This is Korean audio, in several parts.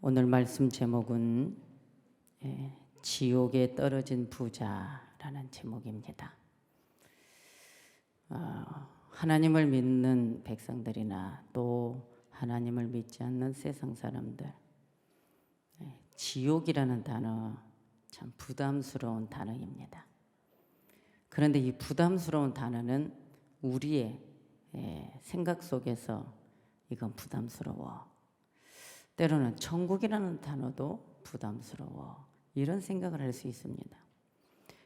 오늘 말씀 제목은 지옥에 떨어진 부자라는 제목입니다. 하나님을 믿는 백성들이나 또 하나님을 믿지 않는 세상 사람들, 지옥이라는 단어 참 부담스러운 단어입니다. 그런데 이 부담스러운 단어는 우리의 생각 속에서 이건 부담스러워, 때로는 천국이라는 단어도 부담스러워, 이런 생각을 할 수 있습니다.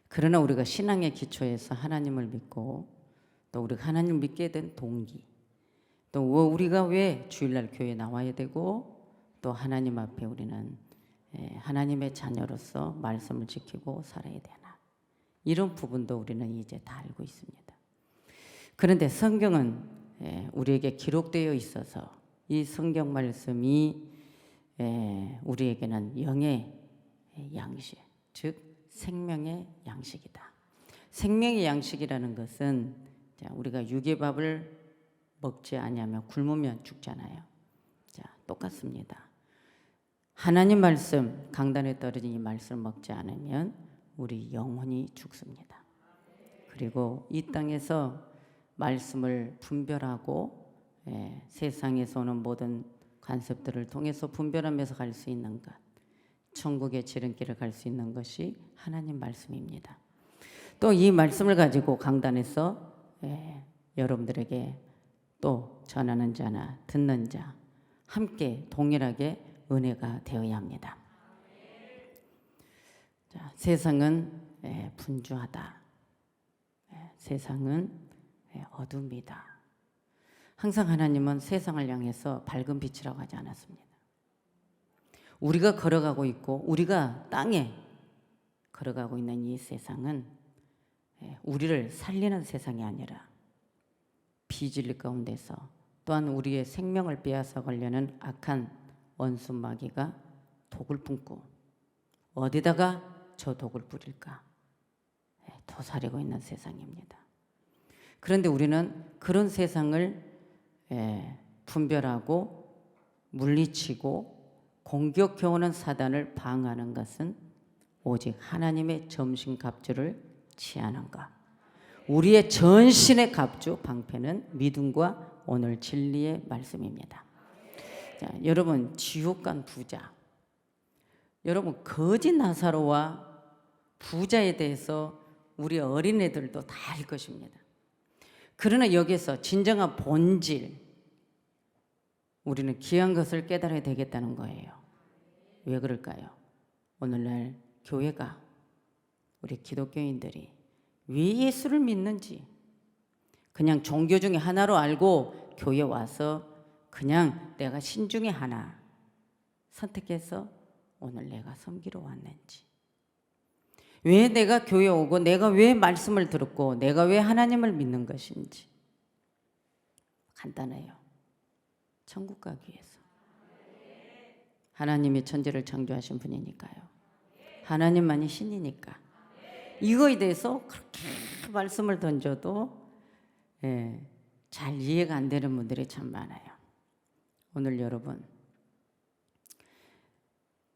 그러나 우리가 신앙의 기초에서 하나님을 믿고 또 우리가 하나님을 믿게 된 동기, 또 우리가 왜 주일날 교회에 나와야 되고 또 하나님 앞에 우리는 하나님의 자녀로서 말씀을 지키고 살아야 되나, 이런 부분도 우리는 이제 다 알고 있습니다. 그런데 성경은 우리에게 기록되어 있어서 이 성경 말씀이 우리에게는 영의 양식, 즉 생명의 양식이다. 생명의 양식이라는 것은 우리가 육의 밥을 먹지 않으면 굶으면 죽잖아요. 똑같습니다. 하나님 말씀, 강단에 떨어진 이 말씀을 먹지 않으면 우리 영혼이 죽습니다. 그리고 이 땅에서 말씀을 분별하고 세상에서 오는 모든 관습들을 통해서 분별하면서 갈 수 있는 것, 천국의 지름길을 갈 수 있는 것이 하나님 말씀입니다. 또 이 말씀을 가지고 강단에서 여러분들에게 또 전하는 자나 듣는 자 함께 동일하게 은혜가 되어야 합니다. 세상은 분주하다. 세상은 어둠이다. 항상 하나님은 세상을 향해서 밝은 빛이라고 하지 않았습니다. 우리가 걸어가고 있고 우리가 땅에 걸어가고 있는 이 세상은 우리를 살리는 세상이 아니라 비진리 가운데서 또한 우리의 생명을 빼앗아가려는 악한 원수 마귀가 독을 품고 어디다가 저 독을 뿌릴까 도사리고 있는 세상입니다. 그런데 우리는 그런 세상을 분별하고 물리치고 공격해오는 사단을 방어하는 것은 오직 하나님의 점심갑주를 취하는 것, 우리의 전신의 갑주 방패는 믿음과 오늘 진리의 말씀입니다. 여러분, 지옥 간 부자, 여러분 거짓 나사로와 부자에 대해서 우리 어린애들도 다 알 것입니다. 그러나 여기서 진정한 본질, 우리는 귀한 것을 깨달아야 되겠다는 거예요. 왜 그럴까요? 오늘날 교회가, 우리 기독교인들이 왜 예수를 믿는지 그냥 종교 중에 하나로 알고 교회 와서 그냥 내가 신 중에 하나 선택해서 오늘 내가 섬기러 왔는지, 왜 내가 교회 오고 내가 왜 말씀을 들었고 내가 왜 하나님을 믿는 것인지. 간단해요. 천국 가기 위해서. 하나님이 천지를 창조하신 분이니까요. 하나님만이 신이니까. 이거에 대해서 그렇게 말씀을 던져도 잘 이해가 안 되는 분들이 참 많아요. 오늘 여러분,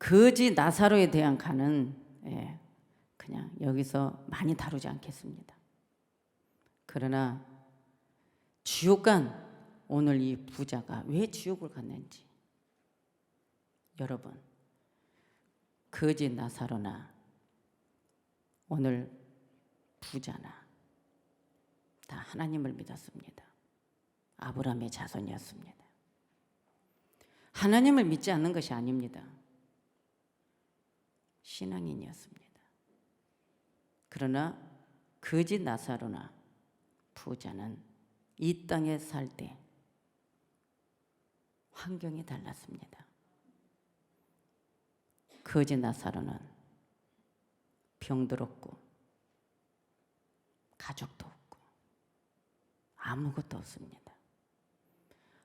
거지 나사로에 대한 간은 그냥 여기서 많이 다루지 않겠습니다. 그러나 지옥 간 오늘 이 부자가 왜 지옥을 갔는지, 여러분, 거지 나사로나 오늘 부자나 다 하나님을 믿었습니다. 아브라함의 자손이었습니다. 하나님을 믿지 않는 것이 아닙니다. 신앙인이었습니다. 그러나 거지 나사로나 부자는 이 땅에 살 때 환경이 달랐습니다. 거지 나사로는 병들었고 가족도 없고 아무것도 없습니다.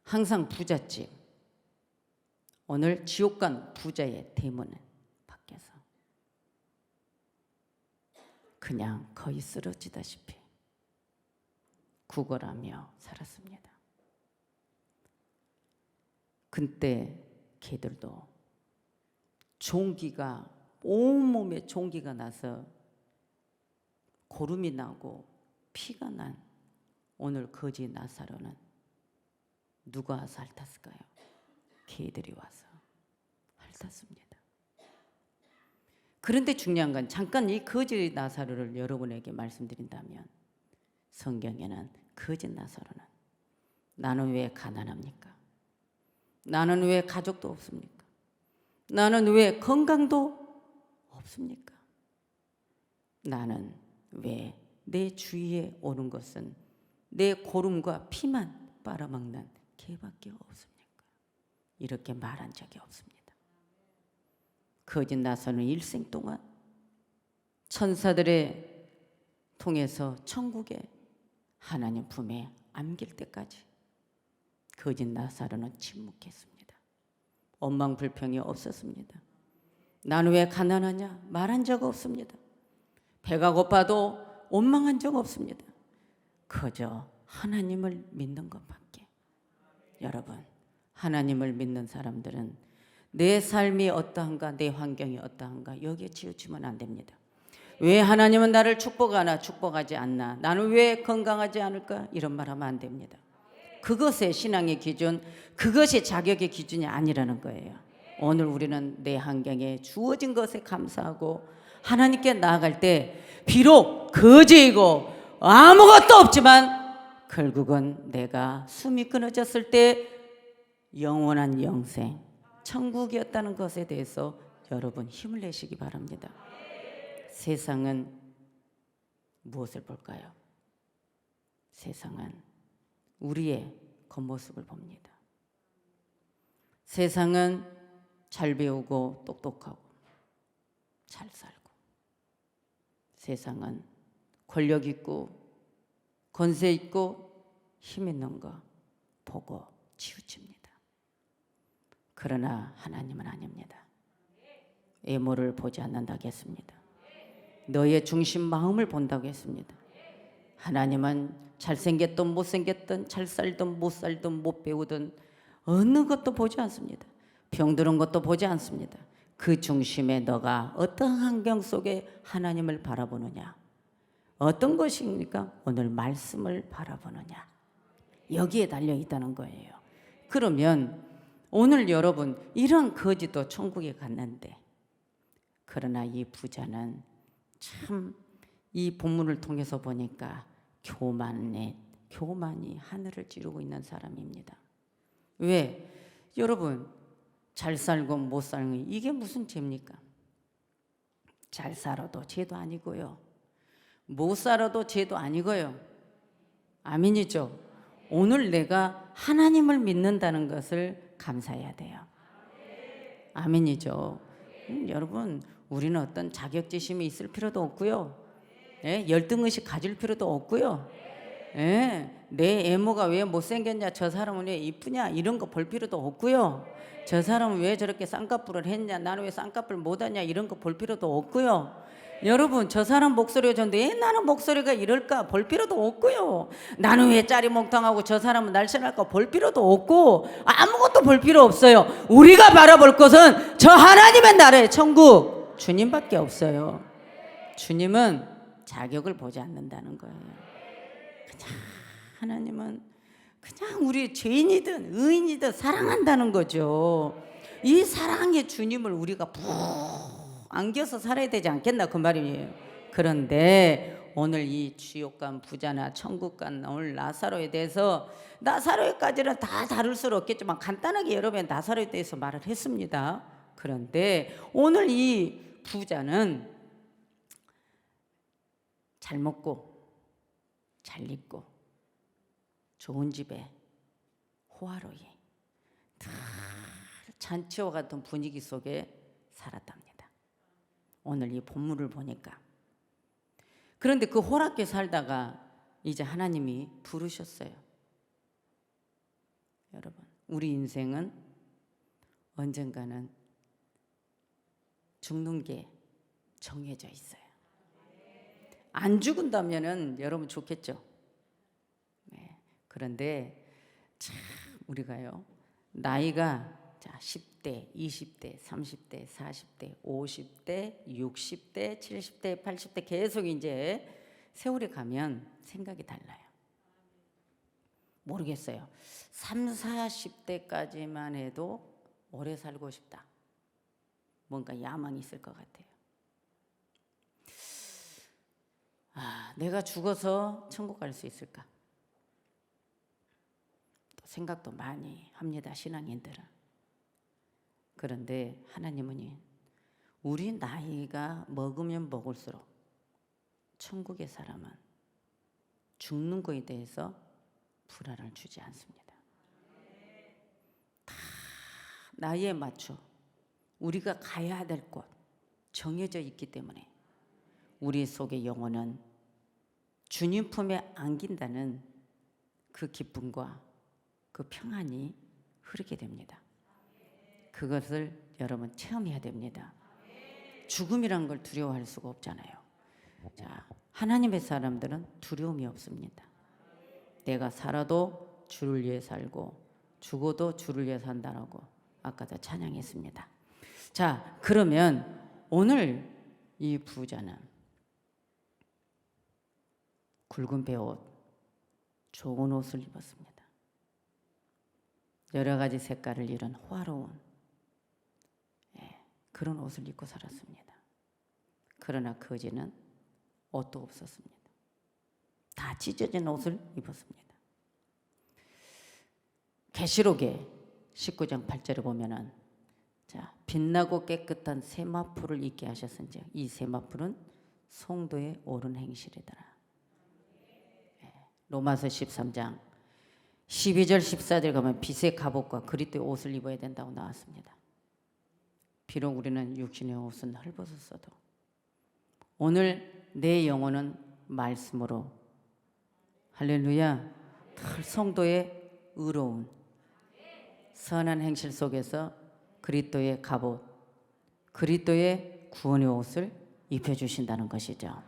항상 부잣집, 오늘 지옥 간 부자의 대문은 밖에서 그냥 거의 쓰러지다시피 구걸하며 살았습니다. 그때 개들도 종기가 온몸에 종기가 나서 고름이 나고 피가 난 오늘 거지 나사로는 누가 와서 핥았을까요? 개들이 와서 핥았습니다. 그런데 중요한 건 잠깐 이 거지 나사로를 여러분에게 말씀드린다면 성경에는 거지 나사로는 나는 왜 가난합니까? 나는 왜 가족도 없습니까? 나는 왜 건강도 없습니까? 나는 왜 내 주위에 오는 것은 내 고름과 피만 빨아먹는 개밖에 없습니까? 이렇게 말한 적이 없습니다. 거짓 나서는 일생 동안 천사들의 통해서 천국에 하나님 품에 안길 때까지 거짓 나사로는 침묵했습니다. 원망불평이 없었습니다. 나는 왜 가난하냐 말한 적 없습니다. 배가 고파도 원망한 적 없습니다. 그저 하나님을 믿는 것밖에. 여러분, 하나님을 믿는 사람들은 내 삶이 어떠한가, 내 환경이 어떠한가 여기에 치우치면 안 됩니다. 왜 하나님은 나를 축복하나 축복하지 않나, 나는 왜 건강하지 않을까, 이런 말 하면 안 됩니다. 그것의 신앙의 기준, 그것이 자격의 기준이 아니라는 거예요. 오늘 우리는 내 환경에 주어진 것에 감사하고 하나님께 나아갈 때 비록 거지이고 아무것도 없지만 결국은 내가 숨이 끊어졌을 때 영원한 영생, 천국이었다는 것에 대해서 여러분 힘을 내시기 바랍니다. 세상은 무엇을 볼까요? 세상은 우리의 겉모습을 봅니다. 세상은 잘 배우고 똑똑하고 잘 살고, 세상은 권력 있고 권세 있고 힘 있는 거 보고 치우칩니다. 그러나 하나님은 아닙니다. 외모를 보지 않는다고 했습니다. 너의 중심 마음을 본다고 했습니다. 하나님은 잘생겼든 못생겼든 잘 살든 못 살든 못 배우든 어느 것도 보지 않습니다. 병드는 것도 보지 않습니다. 그 중심에 너가 어떤 환경 속에 하나님을 바라보느냐, 어떤 것입니까? 오늘 말씀을 바라보느냐, 여기에 달려있다는 거예요. 그러면 오늘 여러분 이런 거지도 천국에 갔는데, 그러나 이 부자는 참 이 본문을 통해서 보니까 교만이 하늘을 찌르고 있는 사람입니다. 왜? 여러분, 잘 살고 못 살고 이게 무슨 죄입니까? 잘 살아도 죄도 아니고요, 못 살아도 죄도 아니고요. 아멘이죠? 오늘 내가 하나님을 믿는다는 것을 감사해야 돼요. 아멘이죠? 여러분, 우리는 어떤 자격지심이 있을 필요도 없고요, 열등의식 가질 필요도 없고요, 내 애모가 왜 못생겼냐, 저 사람은 왜 이쁘냐 이런 거 볼 필요도 없고요, 저 사람은 왜 저렇게 쌍꺼풀을 했냐, 나는 왜 쌍꺼풀 못하냐 이런 거 볼 필요도 없고요. 여러분, 저 사람 목소리가 좋은데 왜 나는 목소리가 이럴까 볼 필요도 없고요. 나는 왜 짜리몽땅하고 저 사람은 날씬할까 볼 필요도 없고, 아무것도 볼 필요 없어요. 우리가 바라볼 것은 저 하나님의 나라의 천국 주님밖에 없어요. 주님은 자격을 보지 않는다는 거예요. 그냥 하나님은 그냥 우리 죄인이든 의인이든 사랑한다는 거죠. 이 사랑의 주님을 우리가 푹 안겨서 살아야 되지 않겠나 그 말이에요. 그런데 오늘 이 지옥 간 부자나 천국 간 오늘 나사로에 대해서, 나사로에까지는 다 다룰 수 없겠지만 간단하게 여러분 나사로에 대해서 말을 했습니다. 그런데 오늘 이 부자는 잘 먹고 잘 입고 좋은 집에 호화로이 늘 잔치와 같은 분위기 속에 살았답니다. 오늘 이 본문을 보니까. 그런데 그 호락게 살다가 이제 하나님이 부르셨어요. 여러분, 우리 인생은 언젠가는 죽는 게 정해져 있어요. 안 죽은다면은 여러분 좋겠죠. 그런데 참 우리가요, 나이가 10대 10대, 20대, 30대, 40대, 50대, 60대, 70대, 80대 계속 이제 세월이 가면 생각이 달라요. 모르겠어요. 3, 40대까지만 해도 오래 살고 싶다. 뭔가 야망이 있을 것 같아요. 내가 죽어서 천국 갈 수 있을까? 또 생각도 많이 합니다, 신앙인들은. 그런데 하나님은 우리 나이가 먹으면 먹을수록 천국의 사람은 죽는 것에 대해서 불안을 주지 않습니다. 다 나이에 맞춰 우리가 가야 될 곳 정해져 있기 때문에 우리 속의 영혼은 주님 품에 안긴다는 그 기쁨과 그 평안이 흐르게 됩니다. 그것을 여러분 체험해야 됩니다. 죽음이란 걸 두려워할 수가 없잖아요. 자, 하나님의 사람들은 두려움이 없습니다. 내가 살아도 주를 위해 살고 죽어도 주를 위해 산다라고 아까도 찬양했습니다. 자, 그러면 오늘 이 부자는 굵은 베옷, 좋은 옷을 입었습니다. 여러 가지 색깔을 잃은 화려한 그런 옷을 입고 살았습니다. 그러나 거지는 옷도 없었습니다. 다 찢어진 옷을 입었습니다. 계시록에 19장 8절에 보면은 자, 빛나고 깨끗한 세마포를 입게 하셨은지 이 세마포는 성도의 옳은 행실이더라. 로마서 13장 12절 14절 가면 빛의 갑옷과 그리스도의 옷을 입어야 된다고 나왔습니다. 비록 우리는 육신의 옷은 헐벗었어도 오늘 내 영혼은 말씀으로 할렐루야 성도의 의로운 선한 행실 속에서 그리스도의 갑옷 그리스도의 구원의 옷을 입혀주신다는 것이죠.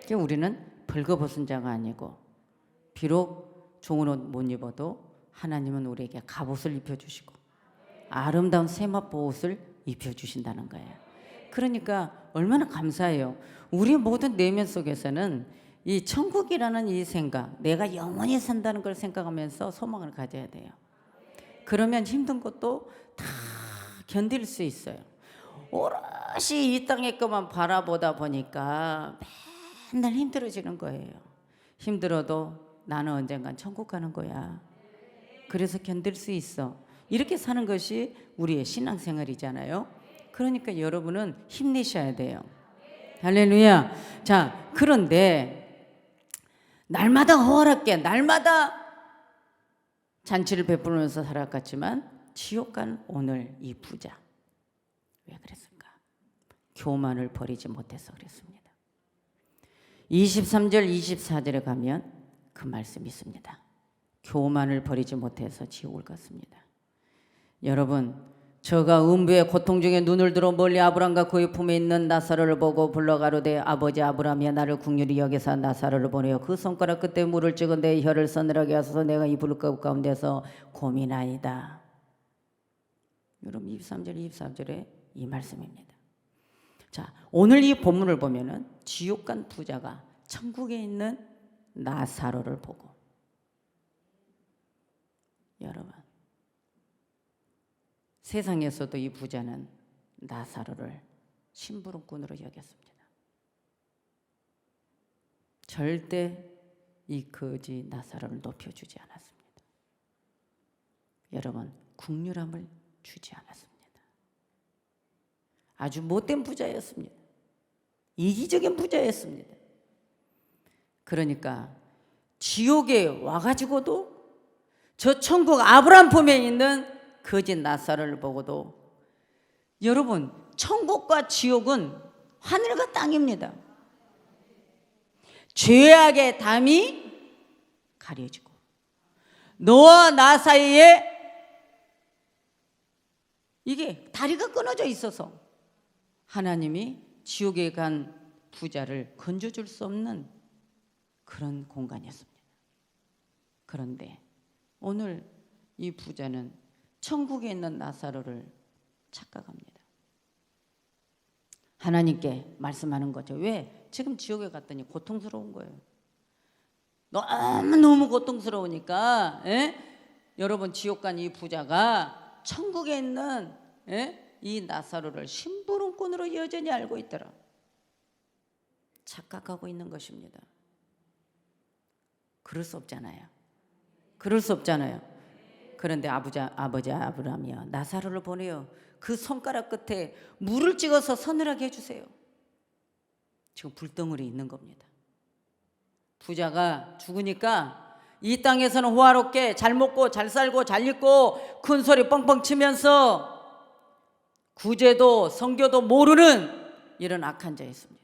그러니까 우리는 벌거벗은 자가 아니고 비록 좋은 옷 못 입어도 하나님은 우리에게 갑옷을 입혀주시고 아름다운 세마포 옷을 입혀주신다는 거예요. 그러니까 얼마나 감사해요. 우리 모든 내면 속에서는 이 천국이라는 이 생각, 내가 영원히 산다는 걸 생각하면서 소망을 가져야 돼요. 그러면 힘든 것도 다 견딜 수 있어요. 오롯이 이 땅의 것만 바라보다 보니까 맨날 힘들어지는 거예요. 힘들어도 나는 언젠간 천국 가는 거야. 그래서 견딜 수 있어. 이렇게 사는 것이 우리의 신앙생활이잖아요. 그러니까 여러분은 힘내셔야 돼요. 할렐루야. 자, 그런데 날마다 허락게 날마다 잔치를 베풀면서 살아갔지만 지옥 간 오늘 이 부자 왜 그랬을까? 교만을 버리지 못해서 그랬습니다. 23절 24절에 가면 그 말씀이 있습니다. 교만을 버리지 못해서 지옥을 갔습니다. 여러분, 저가 음부의 고통 중에 눈을 들어 멀리 아브람과 그의 품에 있는 나사로를 보고 불러가로되 아버지 아브람이여 나를 긍휼히 여기사 나사로를 보내어 그 손가락 끝에 물을 찍은 내 혀를 서늘하게 하소서 내가 이 불꽃 가운데서 고민하이다. 여러분 23절 24절에 이 말씀입니다. 자, 오늘 이 본문을 보면은 지옥 간 부자가 천국에 있는 나사로를 보고 여러분 세상에서도 이 부자는 나사로를 심부름꾼으로 여겼습니다. 절대 이 거지 나사로를 높여주지 않았습니다. 여러분 긍휼함을 주지 않았습니다. 아주 못된 부자였습니다. 이기적인 부자였습니다. 그러니까 지옥에 와가지고도 저 천국 아브람 품에 있는 거짓 나사로를 보고도 여러분 천국과 지옥은 하늘과 땅입니다. 죄악의 담이 가려지고 너와 나 사이에 이게 다리가 끊어져 있어서 하나님이 지옥에 간 부자를 건져줄 수 없는 그런 공간이었습니다. 그런데 오늘 이 부자는 천국에 있는 나사로를 착각합니다. 하나님께 말씀하는 거죠. 왜? 지금 지옥에 갔더니 고통스러운 거예요. 너무너무 고통스러우니까 여러분 지옥 간 이 부자가 천국에 있는 이 나사로를 심부름꾼으로 여전히 알고 있더라. 착각하고 있는 것입니다. 그럴 수 없잖아요. 그럴 수 없잖아요. 그런데 아버지 아브라함이요, 나사로를 보내요. 그 손가락 끝에 물을 찍어서 서늘하게 해주세요. 지금 불덩어리 있는 겁니다. 부자가 죽으니까 이 땅에서는 호화롭게 잘 먹고 잘 살고 잘 입고 큰 소리 뻥뻥 치면서 구제도 성교도 모르는 이런 악한 자였습니다.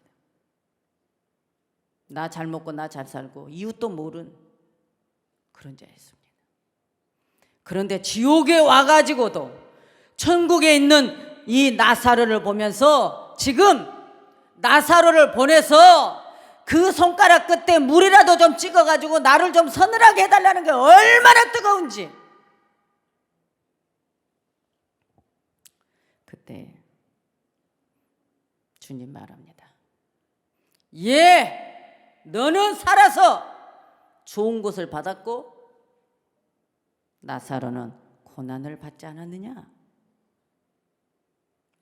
나 잘 먹고 나 잘 살고 이웃도 모르는 그런 자였습니다. 그런데 지옥에 와가지고도 천국에 있는 이 나사로를 보면서 지금 나사로를 보내서 그 손가락 끝에 물이라도 좀 찍어가지고 나를 좀 서늘하게 해달라는 게 얼마나 뜨거운지. 그때 주님 말합니다. 예, 너는 살아서 좋은 것을 받았고 나사로는 고난을 받지 않았느냐?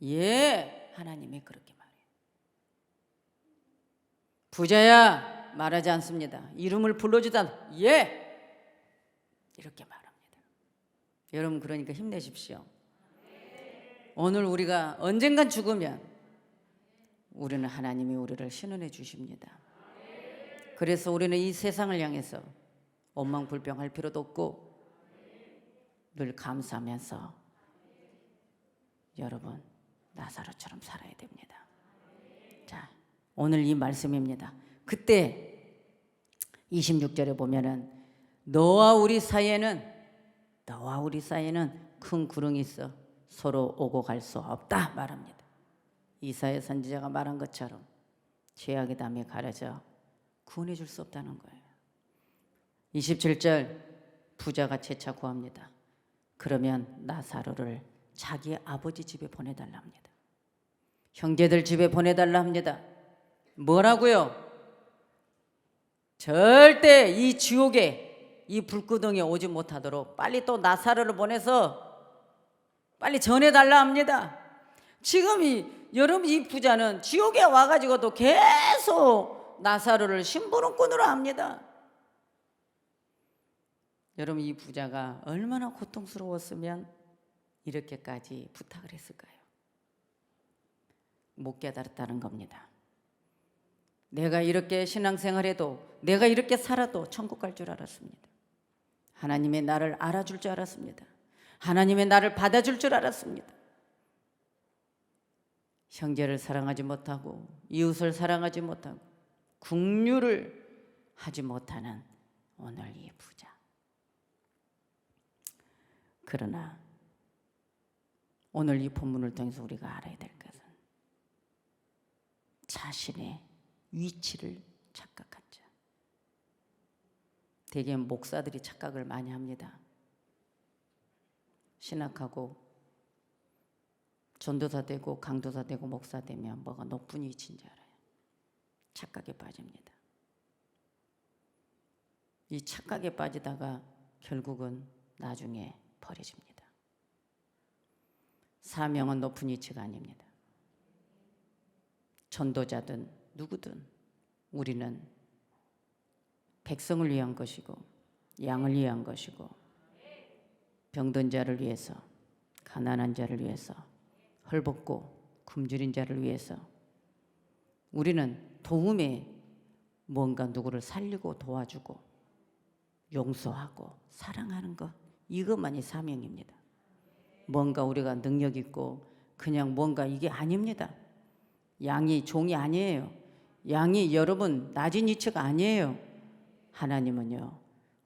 예, 하나님이 그렇게 말해요. 부자야 말하지 않습니다. 이름을 불러주다 예, 이렇게 말합니다. 여러분 그러니까 힘내십시오. 오늘 우리가 언젠간 죽으면 우리는 하나님이 우리를 신원해 주십니다. 그래서 우리는 이 세상을 향해서 원망불평할 필요도 없고 늘 감사하면서 여러분 나사로처럼 살아야 됩니다. 자, 오늘 이 말씀입니다. 그때 26절에 보면은 너와 우리 사이에는 큰 구렁이 있어 서로 오고 갈 수 없다 말합니다. 이사야 선지자가 말한 것처럼 죄악의 담에 가려져 구원해 줄 수 없다는 거예요. 27절 부자가 재차 구합니다. 그러면 나사로를 자기 아버지 집에 보내달라 합니다. 형제들 집에 보내달라 합니다. 뭐라고요? 절대 이 지옥에 이 불구덩이에 오지 못하도록 빨리 또 나사로를 보내서 빨리 전해달라 합니다. 지금 여러분 이 부자는 지옥에 와가지고도 계속 나사로를 심부름꾼으로 합니다. 여러분 이 부자가 얼마나 고통스러웠으면 이렇게까지 부탁을 했을까요? 못 깨달았다는 겁니다. 내가 이렇게 신앙생활해도 내가 이렇게 살아도 천국 갈 줄 알았습니다. 하나님의 나를 알아줄 줄 알았습니다. 하나님의 나를 받아줄 줄 알았습니다. 형제를 사랑하지 못하고 이웃을 사랑하지 못하고 긍휼을 하지 못하는 오늘 이 부자. 그러나 오늘 이 본문을 통해서 우리가 알아야 될 것은 자신의 위치를 착각한 자. 대개 목사들이 착각을 많이 합니다. 신학하고 전도사 되고 강도사 되고 목사 되면 뭐가 높은 위치인 줄 알아요. 착각에 빠집니다. 이 착각에 빠지다가 결국은 나중에 버려집니다. 사명은 높은 위치가 아닙니다. 전도자든 누구든 우리는 백성을 위한 것이고 양을 위한 것이고 병든 자를 위해서 가난한 자를 위해서 헐벗고 굶주린 자를 위해서 우리는 도움에 뭔가 누구를 살리고 도와주고 용서하고 사랑하는 것 이것만이 사명입니다. 뭔가 우리가 능력 있고 그냥 뭔가 이게 아닙니다. 양이 종이 아니에요. 양이 여러분 낮은 위치가 아니에요. 하나님은요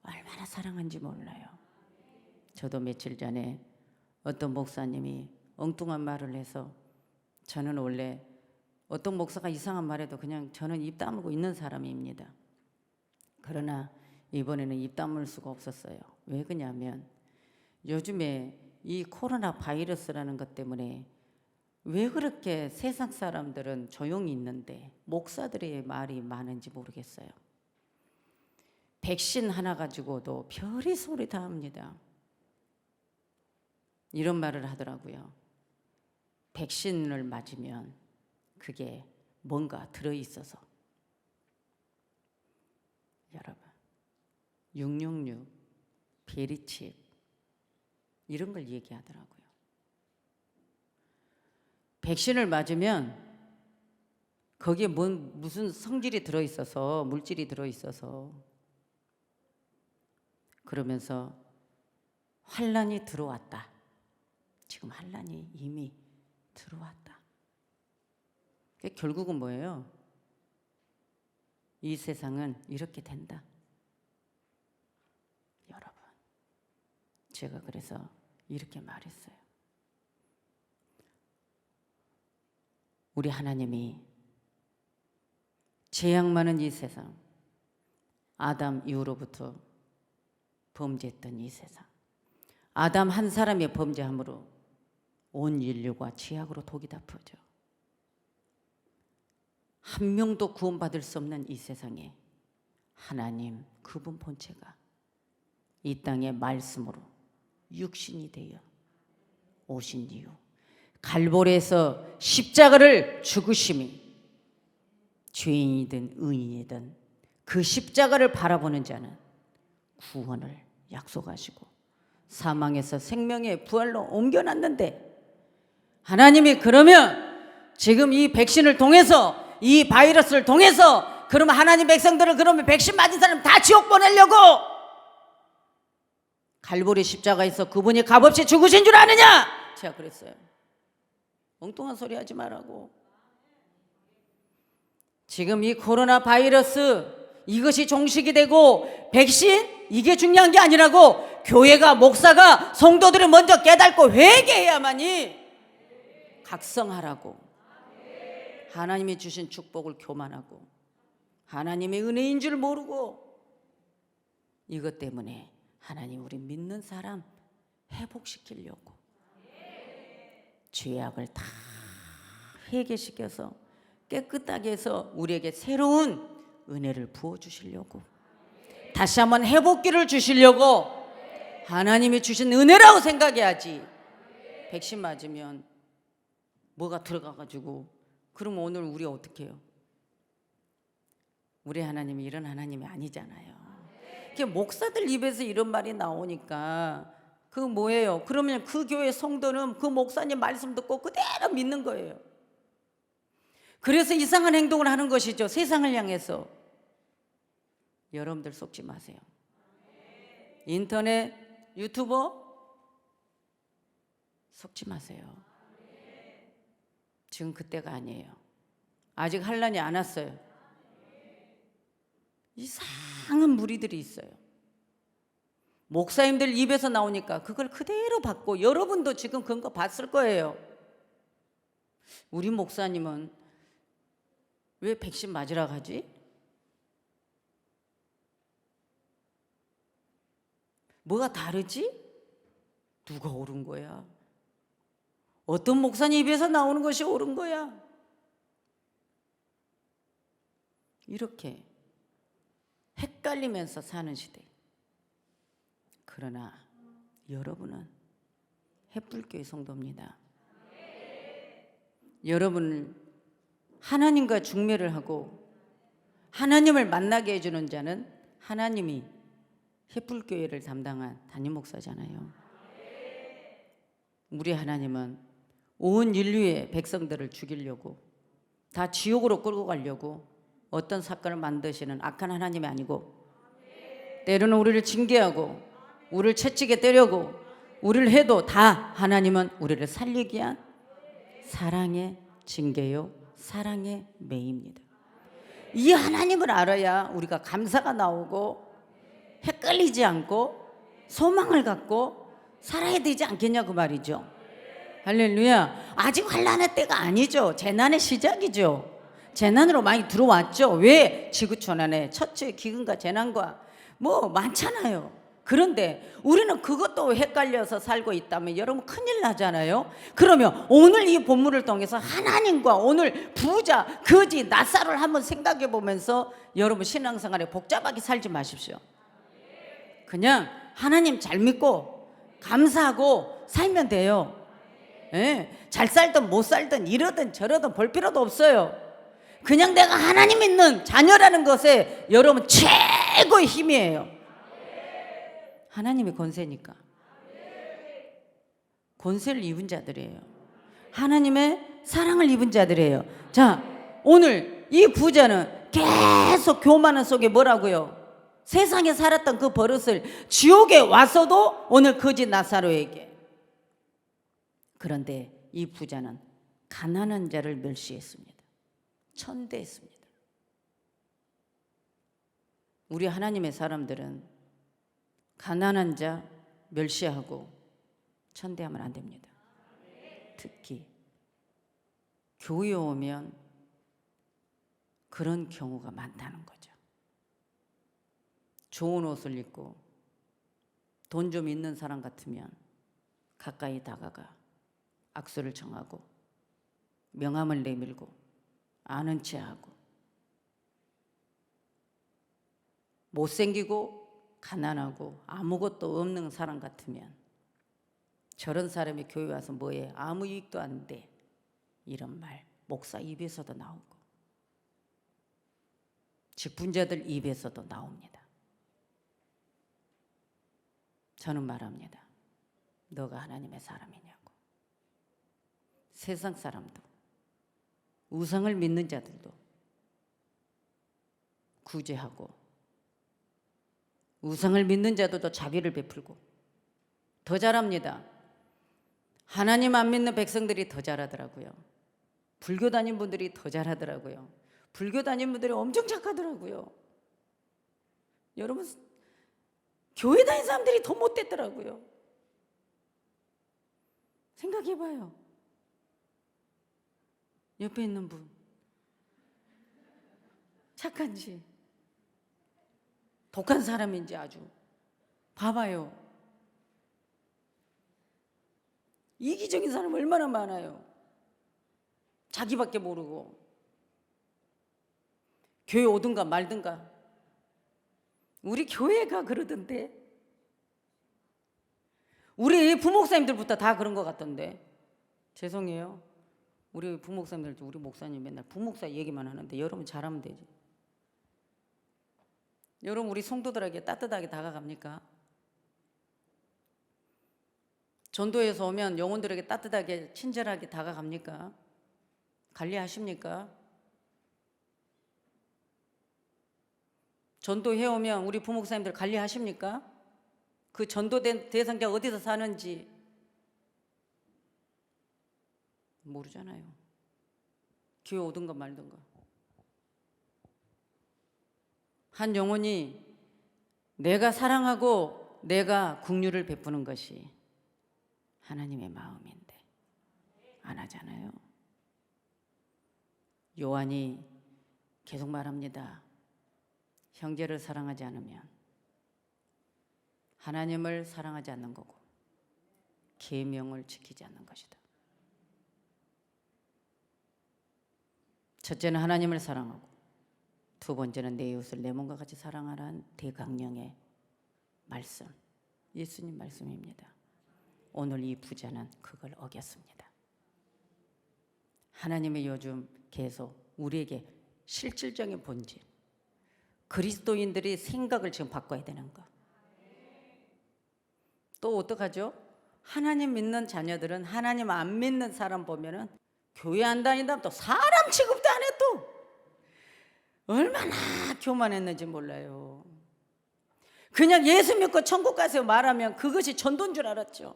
얼마나 사랑한지 몰라요. 저도 며칠 전에 어떤 목사님이 엉뚱한 말을 해서 저는 원래 어떤 목사가 이상한 말해도 그냥 저는 입 다물고 있는 사람입니다. 그러나 이번에는 입 다물 수가 없었어요. 왜 그러냐면 요즘에 이 코로나 바이러스라는 것 때문에 왜 그렇게 세상 사람들은 조용히 있는데 목사들의 말이 많은지 모르겠어요. 백신 하나 가지고도 별의 소리 다 합니다. 이런 말을 하더라고요. 백신을 맞으면 그게 뭔가 들어있어서. 여러분, 666, 베리칩 이런 걸 얘기하더라고요. 백신을 맞으면 거기에 무슨 성질이 들어있어서, 물질이 들어있어서 그러면서 환란이 들어왔다. 지금 환란이 이미 들어왔다. 결국은 뭐예요? 이 세상은 이렇게 된다. 여러분, 제가 그래서 이렇게 말했어요. 우리 하나님이 재앙 많은 이 세상, 아담 이후로부터 범죄했던 이 세상, 아담 한 사람의 범죄함으로 온 인류가 죄악으로 독이 다 퍼져 한 명도 구원받을 수 없는 이 세상에 하나님 그분 본체가 이 땅의 말씀으로 육신이 되어 오신 이유, 갈보리에서 십자가를 죽으심이 죄인이든 의인이든 그 십자가를 바라보는 자는 구원을 약속하시고 사망에서 생명의 부활로 옮겨놨는데, 하나님이 그러면 지금 이 백신을 통해서, 이 바이러스를 통해서 그러면 하나님 백성들을 그러면 백신 맞은 사람 다 지옥 보내려고 갈보리 십자가에서 그분이 값없이 죽으신 줄 아느냐? 제가 그랬어요. 엉뚱한 소리 하지 말라고. 지금 이 코로나 바이러스 이것이 종식이 되고 백신 이게 중요한 게 아니라고, 교회가, 목사가, 성도들이 먼저 깨닫고 회개해야만이 각성하라고. 하나님이 주신 축복을 교만하고 하나님의 은혜인 줄 모르고, 이것 때문에 하나님 우리 믿는 사람 회복시키려고 죄악을 다 회개시켜서 깨끗하게 해서 우리에게 새로운 은혜를 부어주시려고, 다시 한번 회복기를 주시려고 하나님이 주신 은혜라고 생각해야지. 백신 맞으면 뭐가 들어가가지고 그럼 오늘 우리 어떻게 해요? 우리 하나님이 이런 하나님이 아니잖아요. 목사들 입에서 이런 말이 나오니까 그 뭐예요? 그러면 그 교회 성도는 그 목사님 말씀 듣고 그대로 믿는 거예요. 그래서 이상한 행동을 하는 것이죠. 세상을 향해서. 여러분들 속지 마세요. 인터넷, 유튜버 속지 마세요. 지금 그때가 아니에요. 아직 환란이 안 왔어요. 이상한 무리들이 있어요. 목사님들 입에서 나오니까 그걸 그대로 받고, 여러분도 지금 그런 거 봤을 거예요. 우리 목사님은 왜 백신 맞으러 가지? 뭐가 다르지? 누가 옳은 거야? 어떤 목사님 입에서 나오는 것이 옳은 거야? 이렇게 헷갈리면서 사는 시대. 그러나 여러분은 햇불교의 성도입니다. 여러분을 하나님과 중매를 하고 하나님을 만나게 해주는 자는 하나님이 햇불교회를 담당한 담임 목사잖아요. 우리 하나님은 온 인류의 백성들을 죽이려고, 다 지옥으로 끌고 가려고 어떤 사건을 만드시는 악한 하나님이 아니고, 때로는 우리를 징계하고 우리를 채찍에 때려고 우리를 해도 다 하나님은 우리를 살리기 위한 사랑의 징계요 사랑의 매입니다. 이 하나님을 알아야 우리가 감사가 나오고 헷갈리지 않고 소망을 갖고 살아야 되지 않겠냐 그 말이죠. 할렐루야. 아직 환난의 때가 아니죠. 재난의 시작이죠. 재난으로 많이 들어왔죠. 왜? 지구촌 안에 첫째 기근과 재난과 뭐 많잖아요. 그런데 우리는 그것도 헷갈려서 살고 있다면 여러분 큰일 나잖아요. 그러면 오늘 이 본문을 통해서 하나님과 오늘 부자, 거지, 낫사로를 한번 생각해 보면서 여러분 신앙생활에 복잡하게 살지 마십시오. 그냥 하나님 잘 믿고 감사하고 살면 돼요. 예, 잘 살든 못 살든 이러든 저러든 볼 필요도 없어요. 그냥 내가 하나님 믿는 자녀라는 것에 여러분 최고의 힘이에요. 하나님의 권세니까. 권세를 입은 자들이에요. 하나님의 사랑을 입은 자들이에요. 자, 오늘 이 부자는 계속 교만한 속에 뭐라고요? 세상에 살았던 그 버릇을 지옥에 와서도 오늘 거지 낫사로에게. 그런데 이 부자는 가난한 자를 멸시했습니다. 천대했습니다. 우리 하나님의 사람들은 가난한 자 멸시하고 천대하면 안 됩니다. 특히 교회에 오면 그런 경우가 많다는 거죠. 좋은 옷을 입고 돈 좀 있는 사람 같으면 가까이 다가가 악수를 청하고 명함을 내밀고 아는 체하고, 못생기고 가난하고 아무것도 없는 사람 같으면 저런 사람이 교회 와서 뭐해? 아무 이익도 안 돼. 이런 말 목사 입에서도 나오고 직분자들 입에서도 나옵니다. 저는 말합니다. 너가 하나님의 사람이냐고. 세상 사람도 우상을 믿는 자들도 구제하고 우상을 믿는 자들도 자비를 베풀고 더 잘합니다. 하나님 안 믿는 백성들이 더 잘하더라고요. 불교 다닌 분들이 더 잘하더라고요. 불교 다닌 분들이 엄청 착하더라고요. 여러분, 교회 다닌 사람들이 더 못됐더라고요. 생각해봐요. 옆에 있는 분 착한지 독한 사람인지 아주 봐봐요. 이기적인 사람 얼마나 많아요. 자기밖에 모르고 교회 오든가 말든가. 우리 교회가 그러던데, 우리 부목사님들부터 다 그런 것 같던데. 죄송해요. 우리 부목사님들, 우리 목사님 맨날 부목사 얘기만 하는데 여러분 잘하면 되지. 여러분 우리 성도들에게 따뜻하게 다가갑니까? 전도에서 오면 영혼들에게 따뜻하게 친절하게 다가갑니까? 관리하십니까? 전도해 오면 우리 부목사님들 관리하십니까? 그 전도된 대상자 어디서 사는지 모르잖아요. 교회 오든가 말든가. 한 영혼이 내가 사랑하고 내가 긍휼을 베푸는 것이 하나님의 마음인데 안 하잖아요. 요한이 계속 말합니다. 형제를 사랑하지 않으면 하나님을 사랑하지 않는 거고 계명을 지키지 않는 것이다. 첫째는 하나님을 사랑하고 두 번째는 내 이웃을 내 몸과 같이 사랑하라는 대강령의 말씀, 예수님 말씀입니다. 오늘 이 부자는 그걸 어겼습니다. 하나님의 요즘 계속 우리에게 실질적인 본질, 그리스도인들이 생각을 지금 바꿔야 되는 거. 또 어떡하죠? 하나님 믿는 자녀들은 하나님 안 믿는 사람 보면은 교회 안 다닌다면 또 사람 취급도 안 해. 또 얼마나 교만했는지 몰라요. 그냥 예수 믿고 천국 가세요 말하면 그것이 전도인 줄 알았죠.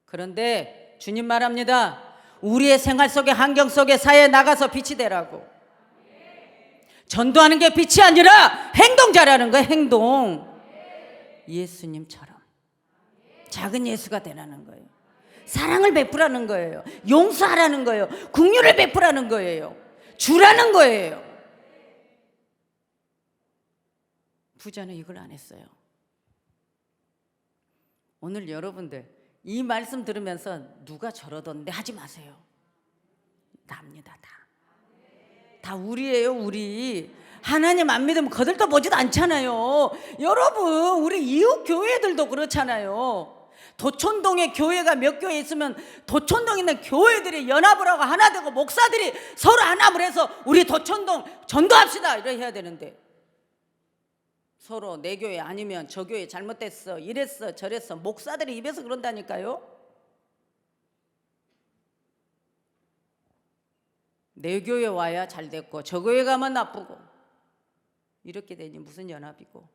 그런데 주님 말합니다. 우리의 생활 속에, 환경 속에, 사회에 나가서 빛이 되라고. 전도하는 게 빛이 아니라 행동자라는 거예요. 행동. 예수님처럼 작은 예수가 되라는 거예요. 사랑을 베푸라는 거예요. 용서하라는 거예요. 긍휼을 베푸라는 거예요. 주라는 거예요. 부자는 이걸 안 했어요. 오늘 여러분들 이 말씀 들으면서 누가 저러던데 하지 마세요. 납니다. 다 우리예요. 우리 하나님 안 믿으면 거들떠 보지도 않잖아요. 여러분, 우리 이웃 교회들도 그렇잖아요. 도촌동에 교회가 몇 교회 있으면 도촌동에 있는 교회들이 연합을 하고 하나 되고 목사들이 서로 하나를 해서 우리 도촌동 전도합시다 이래 해야 되는데, 서로 내 교회 아니면 저 교회 잘못됐어, 이랬어 저랬어 목사들이 입에서 그런다니까요. 내 교회 와야 잘 됐고 저 교회 가면 나쁘고, 이렇게 되니 무슨 연합이고.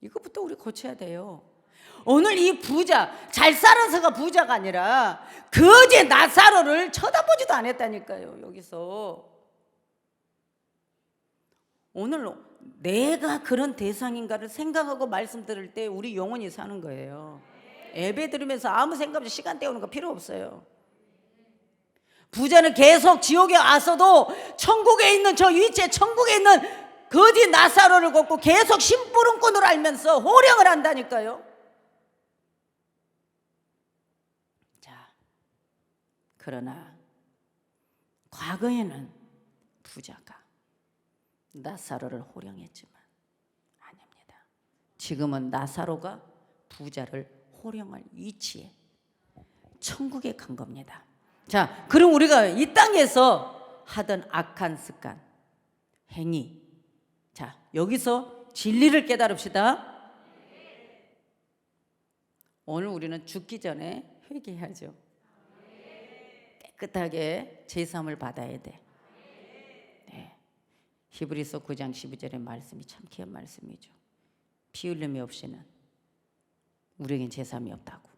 이것부터 우리 고쳐야 돼요. 오늘 이 부자, 잘 살아서가 부자가 아니라 거지 나사로를 쳐다보지도 않았다니까요. 여기서 오늘 내가 그런 대상인가를 생각하고 말씀 들을 때 우리 영혼이 사는 거예요. 예배 들으면서 아무 생각 없이 시간 때우는 거 필요 없어요. 부자는 계속 지옥에 와서도 천국에 있는 저 위치에 천국에 있는 거지 나사로를 걷고 계속 심부름꾼으로 알면서 호령을 한다니까요. 자, 그러나 과거에는 부자가 나사로를 호령했지만 아닙니다. 지금은 나사로가 부자를 호령할 위치에 천국에 간 겁니다. 자, 그럼 우리가 이 땅에서 하던 악한 습관, 행위, 자, 여기서 진리를 깨달읍시다. 오늘 우리는 죽기 전에 회개해야죠. 깨끗하게 제사함을 받아야 돼. 네. 히브리서 9장 12절의 말씀이 참 귀한 말씀이죠. 피 흘림이 없이는 우리에겐 제사함이 없다고.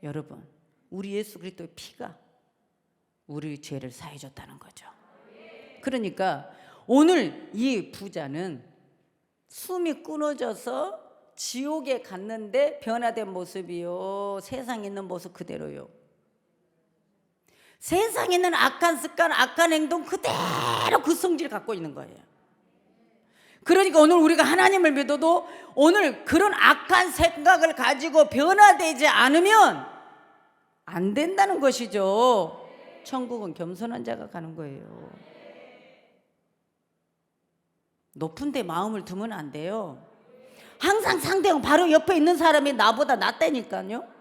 여러분, 우리 예수 그리스도의 피가 우리 죄를 사해 줬다는 거죠. 그러니까 오늘 이 부자는 숨이 끊어져서 지옥에 갔는데 변화된 모습이요, 세상에 있는 모습 그대로요. 세상에 있는 악한 습관, 악한 행동 그대로 그 성질을 갖고 있는 거예요. 그러니까 오늘 우리가 하나님을 믿어도 오늘 그런 악한 생각을 가지고 변화되지 않으면 안 된다는 것이죠. 천국은 겸손한 자가 가는 거예요. 높은 데 마음을 두면 안 돼요. 항상 상대형 바로 옆에 있는 사람이 나보다 낫다니까요.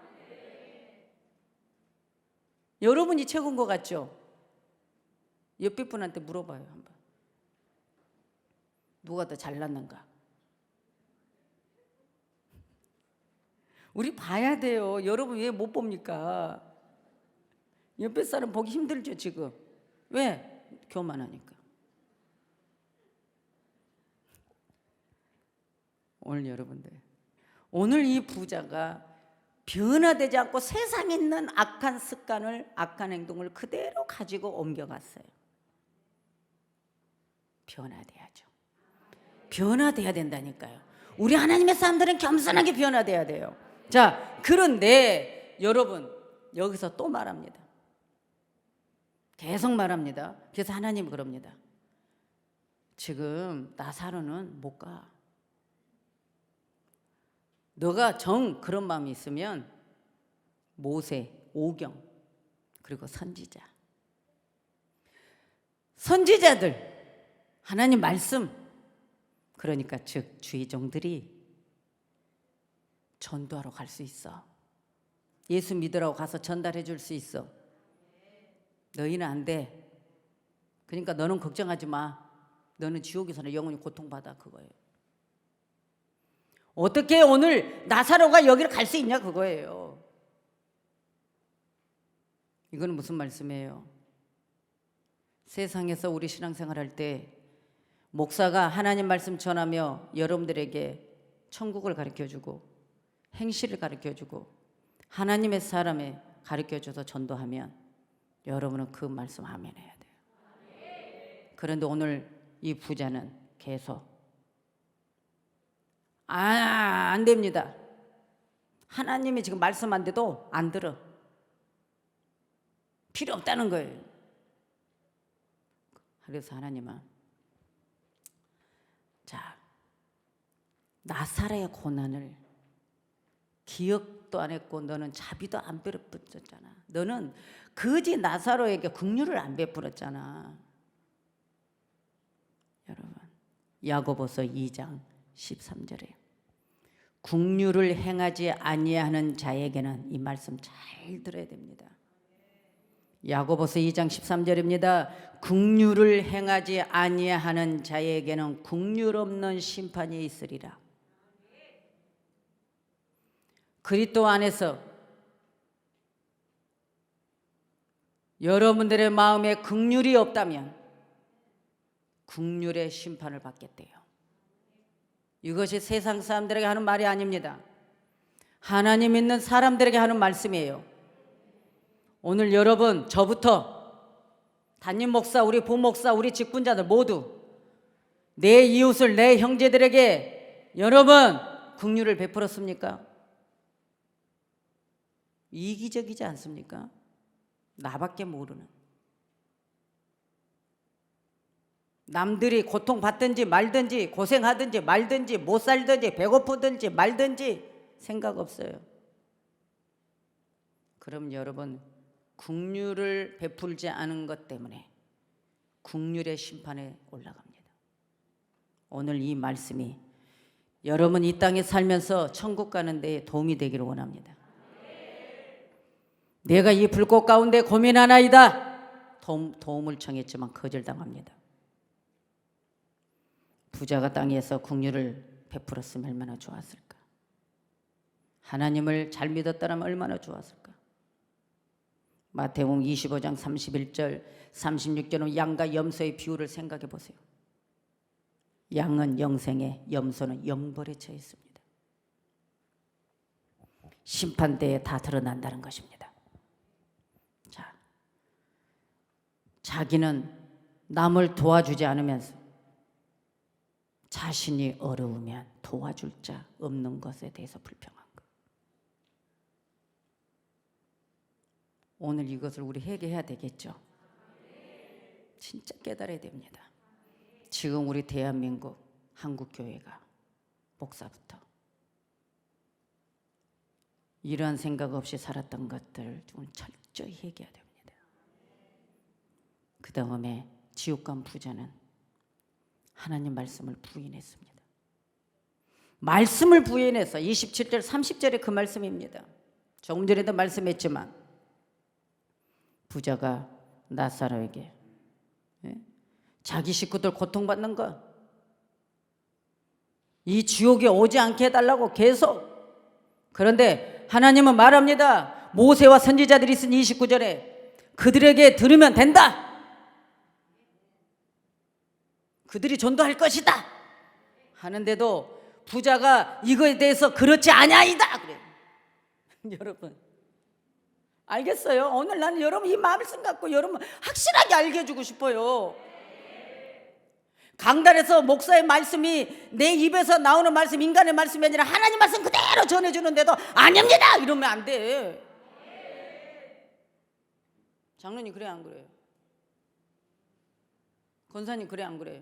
여러분이 최고인 것 같죠? 옆에 분한테 물어봐요. 한번. 누가 더 잘났는가? 우리 봐야 돼요. 여러분 왜 못 봅니까? 옆에 사람 보기 힘들죠 지금. 왜? 교만하니까. 오늘 여러분들, 오늘 이 부자가 변화되지 않고 세상에 있는 악한 습관을, 악한 행동을 그대로 가지고 옮겨갔어요. 변화돼야죠. 변화돼야 된다니까요. 우리 하나님의 사람들은 겸손하게 변화돼야 돼요. 자, 그런데 여러분 여기서 또 말합니다. 계속 말합니다. 그래서 하나님은 그럽니다. 지금 나사로는 못 가. 너가 정 그런 마음이 있으면 모세, 오경, 그리고 선지자들 하나님 말씀, 그러니까 즉 주의 종들이 전도하러 갈 수 있어. 예수 믿으라고 가서 전달해 줄 수 있어. 너희는 안 돼. 그러니까 너는 걱정하지 마. 너는 지옥에서는 영원히 고통받아. 그거예요. 어떻게 오늘 나사로가 여기를 갈 수 있냐 그거예요. 이거는 무슨 말씀이에요? 세상에서 우리 신앙생활 할 때 목사가 하나님 말씀 전하며 여러분들에게 천국을 가르쳐주고 행실을 가르쳐주고 하나님의 사람에 가르쳐줘서 전도하면 여러분은 그 말씀 아멘 해야 돼요. 그런데 오늘 이 부자는 계속 안 됩니다. 하나님이 지금 말씀 안 돼도 안 들어. 필요 없다는 거예요. 그래서 하나님은 자, 나사로의 고난을 기억도 안 했고 너는 자비도 안 베풀었잖아. 너는 거지 나사로에게 긍휼을 안 베풀었잖아. 여러분, 야고보서 2장 13절에 긍휼을 행하지 아니하는 자에게는, 이 말씀 잘 들어야 됩니다. 야고보서 2장 13절입니다. 긍휼을 행하지 아니하는 자에게는 긍휼 없는 심판이 있으리라. 그리스도 안에서 여러분들의 마음에 긍휼이 없다면 긍휼의 심판을 받겠대요. 이것이 세상 사람들에게 하는 말이 아닙니다. 하나님 믿는 사람들에게 하는 말씀이에요. 오늘 여러분, 저부터 담임 목사, 우리 부목사, 우리 직분자들 모두 내 이웃을, 내 형제들에게 여러분 긍휼을 베풀었습니까? 이기적이지 않습니까? 나밖에 모르는. 남들이 고통받든지 말든지, 고생하든지 말든지, 못 살든지 배고프든지 말든지 생각 없어요. 그럼 여러분, 긍휼을 베풀지 않은 것 때문에 긍휼의 심판에 올라갑니다. 오늘 이 말씀이 여러분 이 땅에 살면서 천국 가는 데 도움이 되기를 원합니다. 내가 이 불꽃 가운데 고민하나이다. 도움을 청했지만 거절당합니다. 부자가 땅에서 긍휼을 베풀었으면 얼마나 좋았을까. 하나님을 잘 믿었다면 얼마나 좋았을까. 마태복음 25장 31절 36절은 양과 염소의 비유를 생각해 보세요. 양은 영생에, 염소는 영벌에 처해 있습니다. 심판대에 다 드러난다는 것입니다. 자, 자기는 남을 도와주지 않으면서 자신이 어려우면 도와줄 자 없는 것에 대해서 불평한 것. 오늘 이것을 우리 회개해야 되겠죠. 진짜 깨달아야 됩니다. 지금 우리 대한민국 한국교회가 목사부터 이러한 생각 없이 살았던 것들을 좀 철저히 회개해야 됩니다. 그 다음에 지옥 간 부자는 하나님 말씀을 부인했습니다. 말씀을 부인해서 27절 30절에 그 말씀입니다. 조금 전에도 말씀했지만 부자가 나사로에게 자기 식구들 고통받는 거, 이 지옥에 오지 않게 해달라고 계속. 그런데 하나님은 말합니다. 모세와 선지자들이 쓴 29절에 그들에게 들으면 된다. 그들이 전도할 것이다 하는데도 부자가 이거에 대해서 그렇지 아니하이다 그래요. 여러분 알겠어요? 오늘 나는 여러분 이 말씀 갖고 여러분 확실하게 알게 해주고 싶어요. 강단에서 목사의 말씀이 내 입에서 나오는 말씀, 인간의 말씀이 아니라 하나님 말씀 그대로 전해주는데도 아닙니다 이러면 안 돼. 장로님 그래 안 그래요? 권사님 그래 안 그래요?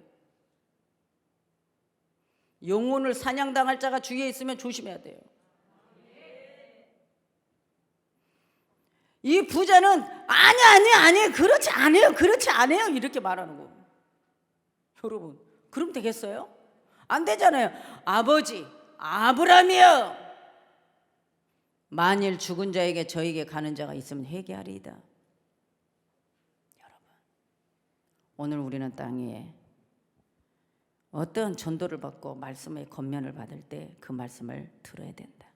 영혼을 사냥당할 자가 주위에 있으면 조심해야 돼요. 이 부자는 아니 그렇지 않아요 이렇게 말하는 거. 여러분 그럼 되겠어요? 안 되잖아요. 아버지 아브라함이여, 만일 죽은 자에게 저에게 가는 자가 있으면 회개하리이다. 여러분 오늘 우리는 땅에 어떤 전도를 받고 말씀의 권면을 받을 때 그 말씀을 들어야 된다.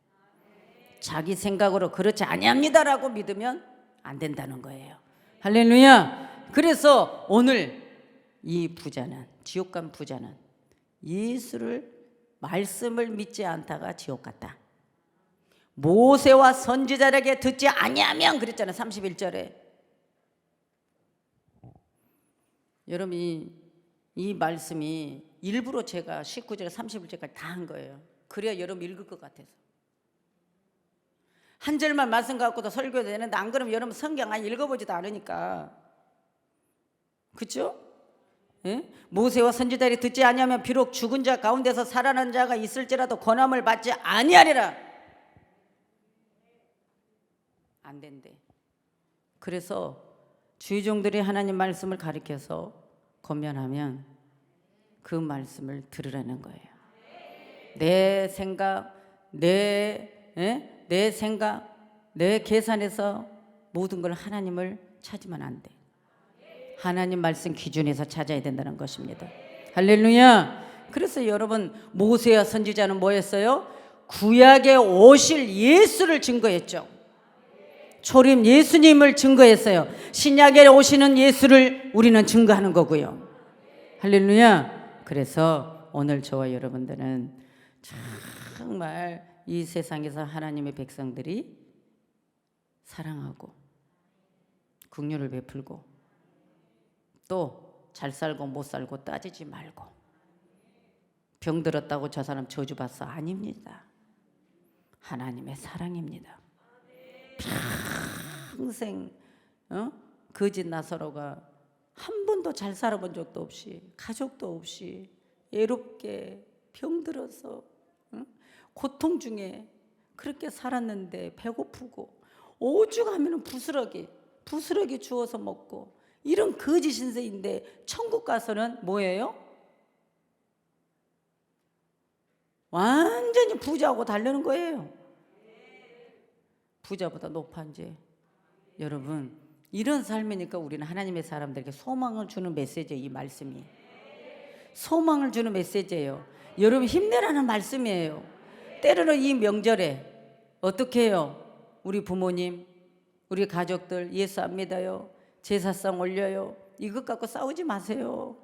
자기 생각으로 그렇지 아니합니다라고 믿으면 안 된다는 거예요. 할렐루야. 그래서 오늘 이 부자는, 지옥 간 부자는 예수를, 말씀을 믿지 않다가 지옥 갔다. 모세와 선지자에게 듣지 아니하면 그랬잖아요. 31절에. 여러분 이 말씀이 일부러 제가 19절 31절까지 다 한 거예요. 그래야 여러분 읽을 것 같아서. 한 절만 말씀 갖고도 설교도 되는데 안 그러면 여러분 성경 아니 읽어보지도 않으니까. 그렇죠? 예? 모세와 선지자들이 듣지 아니하면 비록 죽은 자 가운데서 살아난 자가 있을지라도 권함을 받지 아니하리라. 안 된대. 그래서 주의 종들이 하나님 말씀을 가리켜서 권면하면 그 말씀을 들으라는 거예요. 내 생각, 내 생각, 내 계산에서 모든 걸 하나님을 찾으면 안 돼. 하나님 말씀 기준에서 찾아야 된다는 것입니다. 할렐루야. 그래서 여러분 모세와 선지자는 뭐 했어요? 구약에 오실 예수를 증거했죠. 초림 예수님을 증거했어요. 신약에 오시는 예수를 우리는 증거하는 거고요. 할렐루야. 그래서 오늘 저와 여러분들은 정말 이 세상에서 하나님의 백성들이 사랑하고 긍휼을 베풀고 또 잘 살고 못 살고 따지지 말고 병 들었다고 저 사람 저주받어 아닙니다. 하나님의 사랑입니다. 평생 거짓 나사로가 한 번도 잘 살아본 적도 없이 가족도 없이 외롭게 병들어서 고통 중에 그렇게 살았는데 배고프고 오죽하면 부스러기 주워서 먹고 이런 거짓 신세인데 천국 가서는 뭐예요? 완전히 부자하고 다르는 거예요. 부자보다 높아 이제. 여러분 이런 삶이니까 우리는 하나님의 사람들에게 소망을 주는 메시지예요. 이 말씀이 소망을 주는 메시지예요. 여러분 힘내라는 말씀이에요. 때로는 이 명절에 어떻게 해요? 우리 부모님 우리 가족들 예수 안 믿어요, 제사상 올려요, 이것 갖고 싸우지 마세요.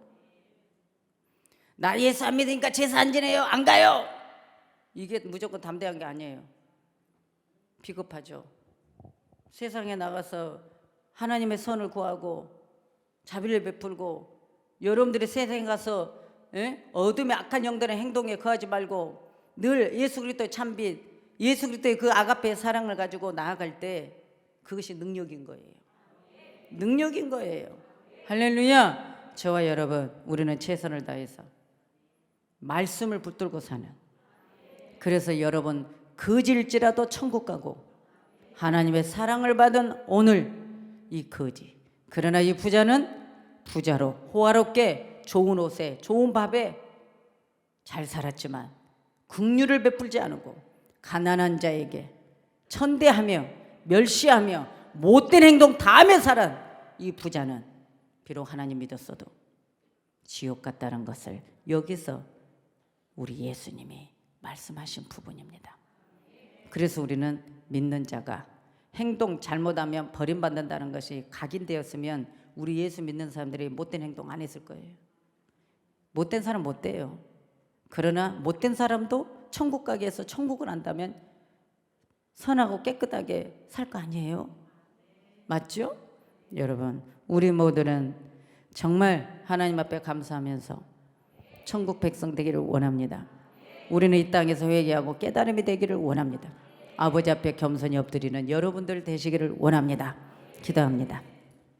나 예수 안 믿으니까 제사 안 지내요, 안 가요. 이게 무조건 담대한 게 아니에요. 비겁하죠. 세상에 나가서 하나님의 선을 구하고 자비를 베풀고 여러분들이 세상에 가서 어둠의 악한 영들의 행동에 거하지 말고 늘 예수 그리스도의 참빛, 예수 그리스도의 그 아가페의 사랑을 가지고 나아갈 때 그것이 능력인 거예요. 능력인 거예요. 할렐루야. 저와 여러분 우리는 최선을 다해서 말씀을 붙들고 사는, 그래서 여러분 거지일지라도 천국 가고 하나님의 사랑을 받은 오늘 이 거지. 그러나 이 부자는 부자로 호화롭게 좋은 옷에 좋은 밥에 잘 살았지만 긍휼을 베풀지 않고 가난한 자에게 천대하며 멸시하며 못된 행동 다 하며 살은 이 부자는 비록 하나님 믿었어도 지옥 같다는 것을 여기서 우리 예수님이 말씀하신 부분입니다. 그래서 우리는 믿는 자가 행동 잘못하면 버림받는다는 것이 각인되었으면 우리 예수 믿는 사람들이 못된 행동 안 했을 거예요. 못된 사람 못 돼요. 그러나 못된 사람도 천국 가게 해서 천국을 안다면 선하고 깨끗하게 살 거 아니에요? 맞죠? 여러분 우리 모두는 정말 하나님 앞에 감사하면서 천국 백성 되기를 원합니다. 우리는 이 땅에서 회개하고 깨달음이 되기를 원합니다. 아버지 앞에 겸손히 엎드리는 여러분들 되시기를 원합니다. 기도합니다.